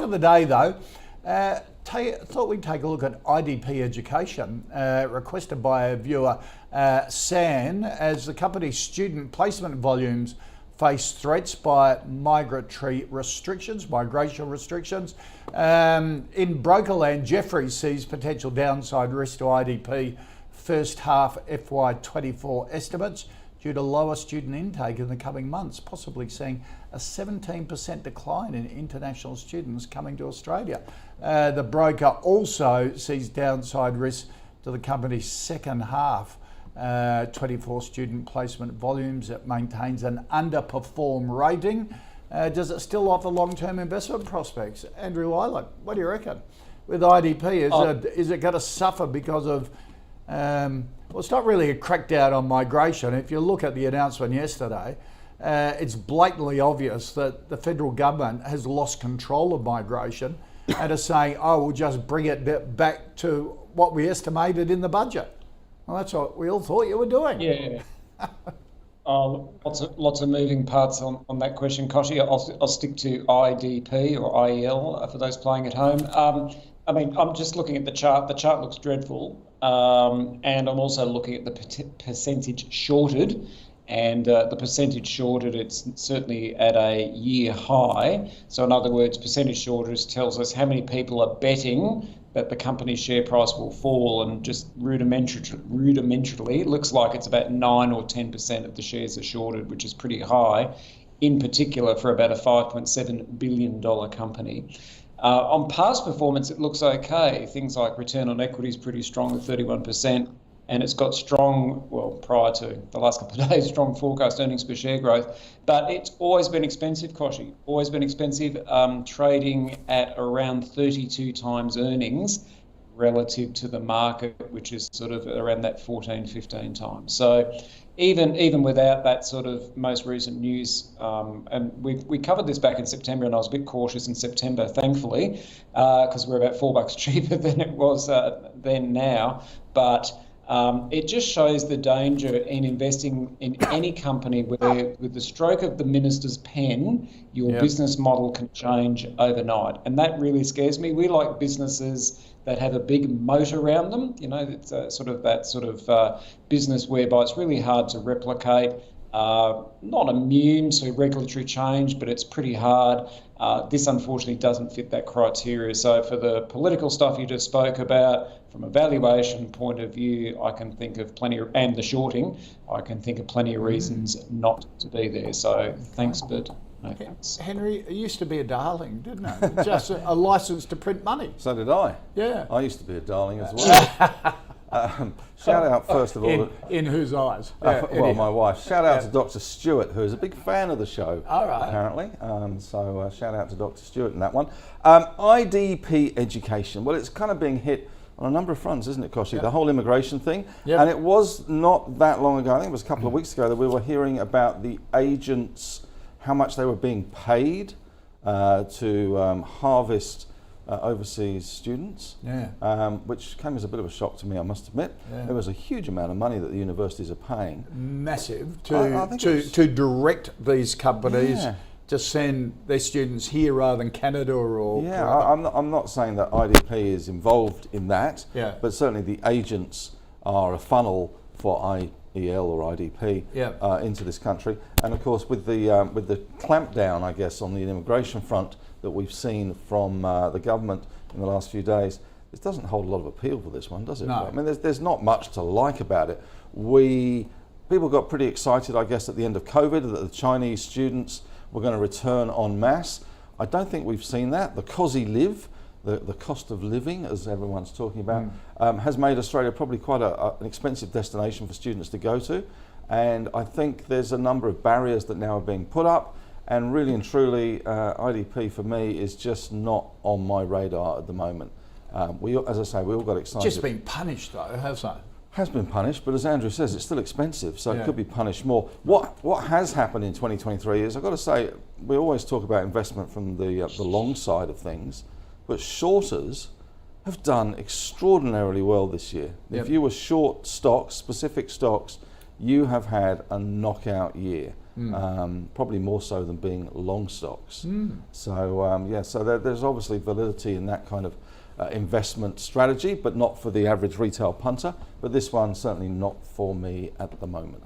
of the day though, thought we'd take a look at IDP Education, requested by a viewer, San, as the company's student placement volumes face threats by migration restrictions. In Brokerland, Jefferies sees potential downside risk to IDP first half FY24 estimates due to lower student intake in the coming months, possibly seeing a 17% decline in international students coming to Australia. The broker also sees downside risk to the company's second half 24 student placement volumes. It maintains an underperform rating. Does it still offer long-term investment prospects? Andrew Wielandt, what do you reckon? With IDP, is it going to suffer because of, well, it's not really a crackdown on migration. If you look at the announcement yesterday, it's blatantly obvious that the federal government has lost control of migration and is saying, oh, we'll just bring it back to what we estimated in the budget. Well, that's what we all thought you were doing. Yeah. Lots of moving parts on that question, Koshi. I'll stick to IDP or IEL for those playing at home. I mean, I'm just looking at the chart. The chart looks dreadful. And I'm also looking at the percentage shorted. And the percentage shorted, it's certainly at a year high. So in other words, percentage shorted tells us how many people are betting that the company's share price will fall, and just rudimentarily, it looks like it's about 9 or 10% of the shares are shorted, which is pretty high, in particular for about a $5.7 billion company. On past performance, it looks okay. Things like return on equity is pretty strong at 31%. And it's got strong, well, prior to the last couple of days, strong forecast earnings per share growth. But it's always been expensive, Koshi, always been expensive, trading at around 32 times earnings relative to the market, which is sort of around that 14, 15 times. So even without that sort of most recent news, and we covered this back in September, and I was a bit cautious in September, thankfully, because we're about $4 cheaper than it was then now. But it just shows the danger in investing in any company where, with the stroke of the minister's pen, your business model can change overnight. And that really scares me. We like businesses that have a big moat around them. You know, it's sort of business whereby it's really hard to replicate. Not immune to regulatory change, but it's pretty hard. This unfortunately doesn't fit that criteria. So for the political stuff you just spoke about, from a valuation point of view, I can think of plenty of, and the shorting, I can think of plenty of reasons not to be there. So thanks, but no thanks. Henry, it used to be a darling, didn't it? Just a license to print money. So did I. Yeah. I used to be a darling as well. Shout out first of all. In whose eyes? Well, my wife. Shout out to Dr. Stewart, who is a big fan of the show. All right. Apparently. So shout out to Dr. Stewart in that one. IDP Education. Well, it's kind of being hit on a number of fronts, isn't it, Koshi? Yep. The whole immigration thing. Yep. And it was not that long ago, I think it was a couple of weeks ago, that we were hearing about the agents, how much they were being paid to harvest overseas students, which came as a bit of a shock to me, I must admit. There was a huge amount of money that the universities are paying. Massive to direct these companies to send their students here rather than Canada or... Yeah, I'm not saying that IDP is involved in that, but certainly the agents are a funnel for IEL or IDP into this country. And of course with the clampdown, I guess, on the immigration front that we've seen from the government in the last few days, it doesn't hold a lot of appeal for this one, does it? No. I mean, there's not much to like about it. People got pretty excited, I guess, at the end of COVID that the Chinese students were going to return en masse. I don't think we've seen that. The COSI-LIV, the cost of living, as everyone's talking about, has made Australia probably quite an expensive destination for students to go to. And I think there's a number of barriers that now are being put up. And really and truly, IDP for me is just not on my radar at the moment. As I say, we all got excited. Just been punished though, hasn't it? Has been punished, but as Andrew says, it's still expensive, so it could be punished more. What has happened in 2023 is, I've got to say, we always talk about investment from the long side of things, but shorters have done extraordinarily well this year. If you were short stocks, specific stocks, you have had a knockout year. probably more so than being long stocks. So so there's obviously validity in that kind of investment strategy, but not for the average retail punter. But this one certainly not for me at the moment.